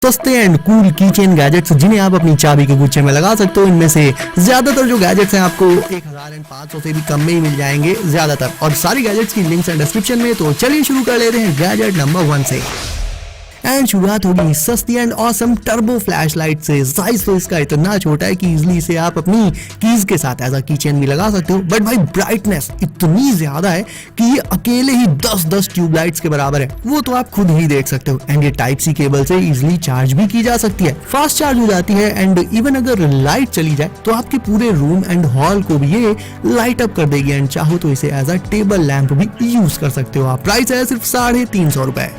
सस्ते and cool की chain gadgets जिन्हें आप अपनी चाबी के गुच्छे में लगा सकते हो। इनमें से ज्यादातर जो गैजेट्स हैं आपको 1500 से भी कम में ही मिल जाएंगे ज्यादातर, और सारी गैजेट्स की लिंक्स हैं डिस्क्रिप्शन में। तो चलिए शुरू कर लेते हैं गैजेट नंबर 1 से। एंड शुरुआत होगी सस्ती and awesome turbo flash light से। साइज तो इसका इतना छोटा है कि इजिली इसे आप अपनी कीज के साथ एज अ की चेन भी लगा सकते हो, बट भाई ब्राइटनेस इतनी ज्यादा है कि ये अकेले ही 10-10 ट्यूबलाइट्स के बराबर है। वो तो आप खुद ही देख सकते हो। एंड ये टाइप सी केबल से इजिली चार्ज भी की जा सकती है, फास्ट चार्ज हो जाती है। एंड इवन अगर लाइट चली जाए तो आपके पूरे रूम एंड हॉल को भी ये लाइट अप कर देगी। एंड चाहो तो इसे एज अ टेबल लैंप भी यूज कर सकते हो आप। प्राइस है सिर्फ 350 रुपए।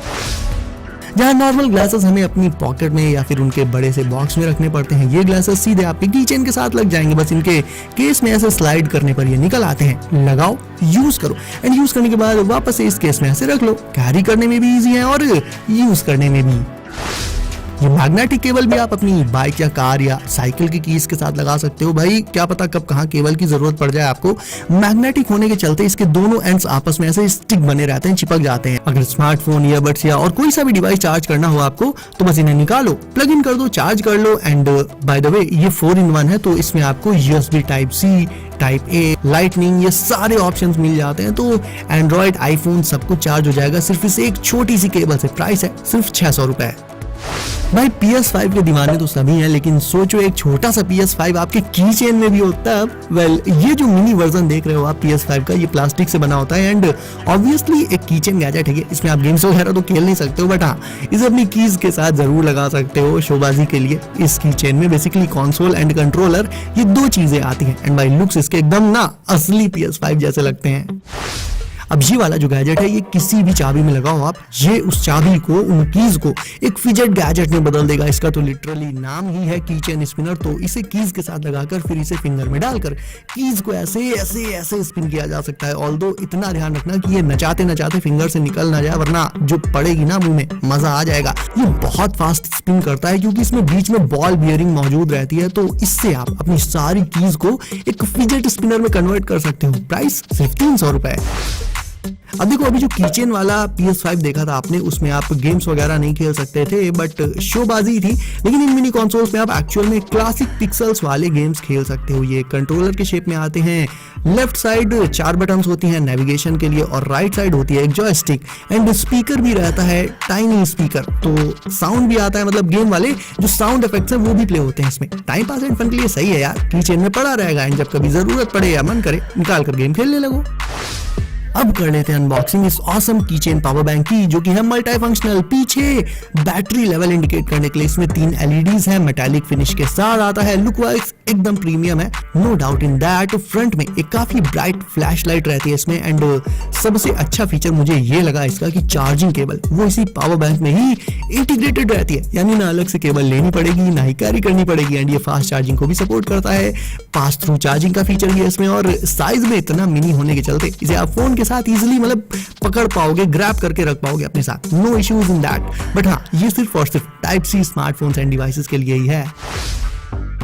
जहाँ नॉर्मल ग्लासेस हमें अपनी पॉकेट में या फिर उनके बड़े से बॉक्स में रखने पड़ते हैं, ये ग्लासेस सीधे आपके की चेन के साथ लग जाएंगे। बस इनके केस में ऐसे स्लाइड करने पर ये निकल आते हैं। लगाओ, यूज करो, एंड यूज करने के बाद वापस से इस केस में ऐसे रख लो। कैरी करने में भी इजी है और यूज करने में भी। ये मैग्नेटिक केबल भी आप अपनी बाइक या कार या साइकिल की कीज के साथ लगा सकते हो। भाई क्या पता कब कहाँ केबल की जरूरत पड़ जाए आपको। मैग्नेटिक होने के चलते इसके दोनों एंड्स आपस में ऐसे स्टिक बने रहते हैं, चिपक जाते हैं। अगर स्मार्टफोन, ईयरबड्स या और कोई सा भी डिवाइस चार्ज करना हो आपको, तो बस इन्हें निकालो, प्लग इन कर दो, चार्ज कर लो। एंड बाय द वे ये 4-in-1 है, तो इसमें आपको USB type C, type A, lightning, ये सारे ऑप्शंस मिल जाते हैं। तो एंड्रॉइड, आईफोन सब कुछ चार्ज हो जाएगा सिर्फ इस एक छोटी सी केबल से। प्राइस है सिर्फ 600 रुपए। भाई PS5 के दीवाने तो सभी हैं, लेकिन सोचो एक छोटा सा PS5 आपके की चेन में भी होता है। वेल, ये जो मिनी वर्जन देख रहे हो आप PS5 का, ये प्लास्टिक से बना होता है। एंड ऑब्वियसली एक की चेन गैजेट है, इसमें आप गेम्स वगैरह तो खेल नहीं सकते हो, बट हाँ इसे अपनी कीज के साथ जरूर लगा सकते हो शोबाजी के लिए। इस की चेन में बेसिकली कंसोल एंड कंट्रोलर, ये दो चीजें आती हैं। एंड बाय लुक्स इसके एकदम ना असली PS5 जैसे लगते हैं। अब ये वाला जो गैजेट है, ये किसी भी चाबी में लगाओ आप, ये उस चाबी को, उन कीज को एक फिजेट गैजेट में बदल देगा। इसका तो लिटरली नाम ही है की चेन स्पिनर। तो इसे कीज के साथ लगाकर फिर इसे फिंगर में डालकर कीज को ऐसे ऐसे ऐसे स्पिन किया जा सकता है। ऑल्दो इतना ध्यान रखना कि ये नचाते नचाते फिंगर से निकल ना जाए, वरना जो पड़ेगी ना मुंह में मजा आ जाएगा। ये बहुत फास्ट स्पिन करता है क्योंकि इसमें बीच में बॉल बियरिंग मौजूद रहती है। तो इससे आप अपनी सारी कीज को एक फिजेट स्पिनर में कन्वर्ट कर सकते हो। प्राइस सिर्फ 300 रुपए। अब देखो, अभी जो कीचेन वाला PS5 देखा था आपने, उसमें आप गेम्स वगैरह नहीं खेल सकते थे, बट शोबाजी थी। लेकिन इन मिनी कंसोल्स में आप एक्चुअल में क्लासिक पिक्सल्स वाले गेम्स खेल सकते हो। ये कंट्रोलर के शेप में आते हैं। लेफ्ट साइड 4 बटन्स होती हैं नेविगेशन के लिए, और राइट साइड होती है एक जॉयस्टिक। एंड स्पीकर भी रहता है, टाइनी स्पीकर, तो साउंड भी आता है। मतलब गेम वाले जो साउंड इफेक्ट्स हैं वो भी प्ले होते हैं इसमें। टाइम पास एंड फन के लिए सही है यार। कीचेन में पड़ा रहेगा, एंड जब कभी जरूरत पड़े या मन करे निकाल कर गेम खेलने लगो। अब कर लेते हैं अनबॉक्सिंग इस ऑसम कीचेन पावर बैंक की, जो कि है मल्टी फंक्शनल। पीछे बैटरी लेवल इंडिकेट करने के लिए इसमें 3 LEDs हैं, मेटालिक फिनिश के साथ आता है। लुक वाइज एकदम प्रीमियम है, no doubt in that. Front में एक काफी ब्राइट फ्लैश लाइट रहती है इसमें। एंड सबसे अच्छा फीचर मुझे ये लगा इसका कि चार्जिंग केबल वो इसी पावर बैंक में ही इंटीग्रेटेड रहती है, यानी ना अलग से केबल लेनी पड़ेगी, ना ही कैरी करनी पड़ेगी। एंड ये फास्ट चार्जिंग को भी सपोर्ट करता है। पास थ्रू चार्जिंग का फीचर भी है इसमें, और साइज में इतना मिनी होने के चलते इसे आप फोन के साथ इजीली मतलब पकड़ पाओगे, ग्रैब करके रख पाओगे अपने साथ। No issues in that. But हाँ, ये सिर्फ और सिर्फ type C smartphones and devices के लिए ही है।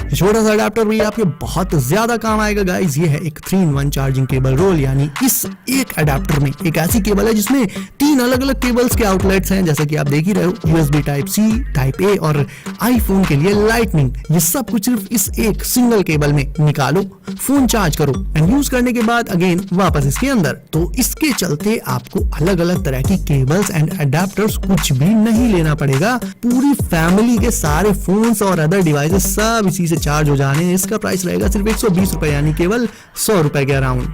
छोटा सा अडेप्टर भी आपके बहुत ज्यादा काम आएगा गाइस। ये है एक 3-in-1 चार्जिंग केबल रोल, यानी इस एक अडेप्टर में एक ऐसी केबल है जिसमें 3 अलग अलग केबल्स के आउटलेट्स हैं, जैसे कि आप देख ही रहे हो। USB type C, type A और आईफोन के लिए लाइटनिंग। ये सब कुछ सिर्फ इस एक सिंगल केबल में। निकालो, फोन चार्ज करो, एंड यूज करने के बाद अगेन वापस इसके अंदर। तो इसके चलते आपको अलग अलग तरह की केबल्स एंड अडेप्टर्स कुछ भी नहीं लेना पड़ेगा। पूरी फैमिली के सारे फोन्स और अदर डिवाइसेस सब इसी से चार्ज हो जाने। इसका प्राइस रहेगा सिर्फ 120 रुपए, यानी केवल 100 रुपए के अराउंड।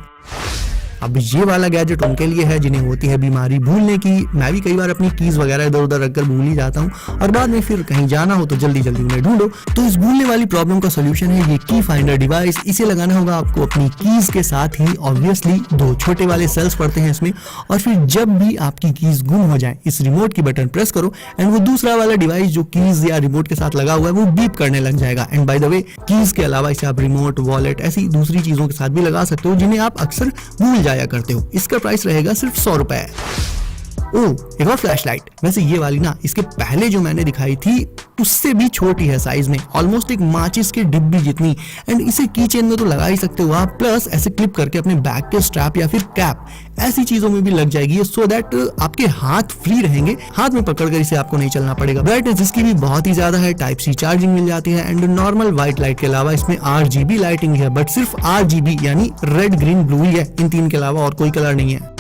अब ये वाला गैजेट उनके लिए है जिन्हें होती है बीमारी भूलने की। मैं भी कई बार अपनी कीज वगैरह इधर उधर रखकर भूल ही जाता हूँ, और बाद में फिर कहीं जाना हो तो जल्दी जल्दी उन्हें ढूंढो। तो इस भूलने वाली प्रॉब्लम का सोल्यूशन है ये की फाइंडर डिवाइस। इसे लगाना होगा आपको अपनी कीज के साथ ही। ऑब्वियसली 2 छोटे वाले सेल्स पड़ते हैं इसमें, और फिर जब भी आपकी कीज गुम हो जाए, इस रिमोट की बटन प्रेस करो, एंड वो दूसरा वाला डिवाइस जो कीज या रिमोट के साथ लगा हुआ है वो बीप करने लग जाएगा। And by the way, keys के अलावा इसे आप रिमोट, वॉलेट, ऐसी दूसरी चीजों के साथ भी लगा सकते हो जिन्हें आप अक्सर भूल जाया करते हो। इसका प्राइस रहेगा सिर्फ 100 रुपए। एक और फ्लैश लाइट। वैसे ये वाली ना, इसके पहले जो मैंने दिखाई थी उससे भी छोटी है साइज में, ऑलमोस्ट एक माचिस की डिब्बी जितनी। एंड इसे की चेन में तो लगा ही सकते हो आप, प्लस ऐसे क्लिप करके अपने बैग के स्ट्रैप या फिर कैप ऐसी चीजों में भी लग जाएगी, सो दैट आपके हाथ फ्री रहेंगे, हाथ में पकड़कर इसे आपको नहीं चलना पड़ेगा। ब्राइटनेस इसकी भी बहुत ही ज्यादा है, टाइप सी चार्जिंग मिल जाती है एंड नॉर्मल व्हाइट लाइट के अलावा इसमें RGB लाइटिंग है, बट सिर्फ RGB यानी रेड ग्रीन ब्लू ही है, इन तीन के अलावा और कोई कलर नहीं है।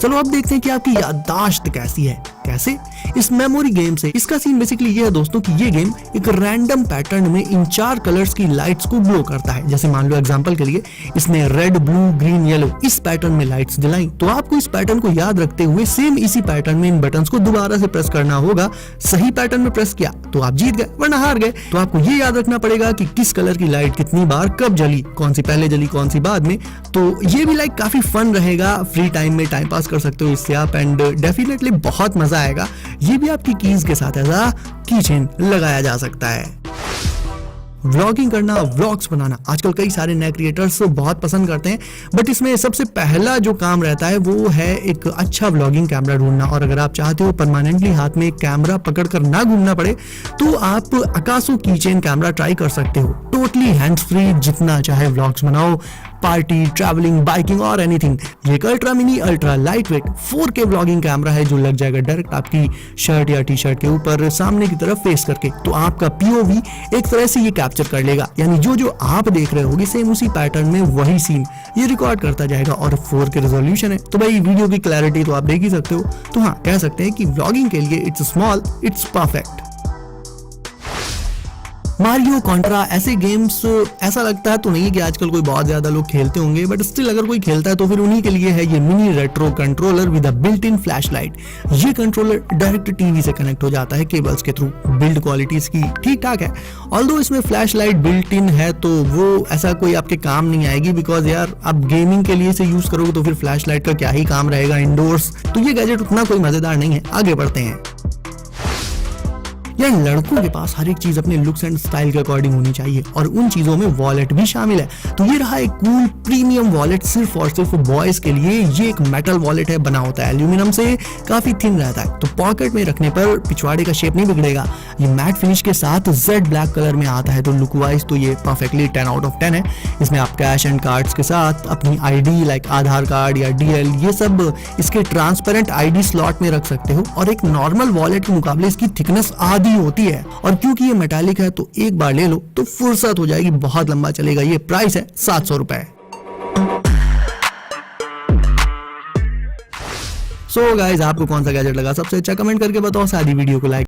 चलो अब देखते हैं कि आपकी याददाश्त कैसी है। कैसे? इस मेमोरी गेम से। इसका सीन बेसिकली ये है दोस्तों कि ये गेम एक रैंडम पैटर्न में इन 4 कलर्स की लाइट्स को ग्लो करता है। जैसे मान लो एग्जांपल के लिए इसने रेड ब्लू ग्रीन येलो इस पैटर्न में लाइट्स जलाई, तो आपको इस पैटर्न को याद रखते हुए सेम इसी पैटर्न में इन बटन्स को दोबारा से प्रेस करना होगा। सही पैटर्न में प्रेस किया तो आप जीत गए, वरना हार गए। तो आपको ये याद रखना पड़ेगा कि किस कलर की लाइट कितनी बार कब जली, कौन सी पहले जली कौन सी बाद में। तो ये भी लाइक काफी फन रहेगा, फ्री टाइम में टाइम पास कर सकते हो इससे आप, एंड डेफिनेटली बहुत मजा आएगा। ये भी आपकी कीज के साथ ऐसा की चेन लगाया जा सकता है। व्लॉगिंग करना, व्लॉग्स बनाना आजकल कई सारे नए क्रिएटर्स बहुत पसंद करते हैं, बट इसमें सबसे पहला जो काम रहता है वो है एक अच्छा व्लॉगिंग कैमरा ढूंढना। और अगर आप चाहते हो परमानेंटली हाथ में एक कैमरा पकड़कर ना घूमना पड़े तो आप अकासो की चेन कैमरा ट्राई कर सकते हो। टोटली हैंड्स फ्री, जितना चाहे व्लॉग्स बनाओ, पार्टी, ट्रैवलिंग, बाइकिंग और एनीथिंग। ये एक ultra mini ultra light weight 4K vlogging camera है जो लग जाएगा डायरेक्ट आपकी शर्ट या टी-शर्ट के ऊपर सामने की तरफ फेस करके। तो आपका POV एक तरह से ये कैप्चर कर लेगा, यानी जो जो आप देख रहे होगे सेम उसी पैटर्न में वही सीन ये रिकॉर्ड करता जाएगा। और 4K रेजोल्यूशन है, तो भाई वीडियो की क्लैरिटी तो आप देख ही सकते हो। तो हाँ, कह सकते हैं कि व्लॉगिंग के लिए it's small, it's perfect. Mario, Contra ऐसे गेम्स ऐसा लगता है तो नहीं है कि आजकल कोई बहुत ज्यादा लोग खेलते होंगे, बट स्टिल अगर कोई खेलता है तो फिर उन्हीं के लिए है ये mini retro controller with a built in flash light. ये कंट्रोलर डायरेक्ट टीवी से कनेक्ट हो जाता है केबल्स के थ्रू। बिल्ड क्वालिटी इसकी ठीक ठाक है, ऑल्दो इसमें फ्लैश लाइट बिल्ट इन है तो वो ऐसा कोई आपके काम नहीं आएगी, बिकॉज यार आप गेमिंग के लिए इसे यूज करोगे तो फिर फ्लैश लाइट का क्या ही काम रहेगा इंडोर्स। तो ये गैजेट उतना कोई मजेदार नहीं है। आगे बढ़ते हैं। यार लड़कों के पास हर एक चीज अपने लुक्स एंड स्टाइल के अकॉर्डिंग होनी चाहिए, और उन चीजों में वॉलेट भी शामिल है। तो ये रहा एक कूल प्रीमियम वॉलेट सिर्फ और सिर्फ बॉयज के लिए। ये एक मेटल वॉलेट है, बना होता है एल्यूमिनियम से, काफी थिन रहता है, तो पॉकेट में रखने पर पिछवाड़े का शेप नहीं बिगड़ेगा। ये मैट फिनिश के साथ जेड ब्लैक कलर में आता है, तो लुक वाइज तो ये परफेक्टली 10 आउट ऑफ 10 है। इसमें आप कैश एंड कार्ड्स के साथ अपनी ID लाइक आधार कार्ड या DL ये सब इसके ट्रांसपेरेंट ID स्लॉट में रख सकते हो, और एक नॉर्मल वॉलेट के मुकाबले इसकी थिकनेस आधी होती है। और क्योंकि ये मेटालिक है तो एक बार ले लो तो फुर्सत हो जाएगी, बहुत लंबा चलेगा। ये प्राइस है 700 रुपए। सो गाइस, आपको कौन सा गैजेट लगा सबसे अच्छा कमेंट करके बताओ, सारी वीडियो को लाइक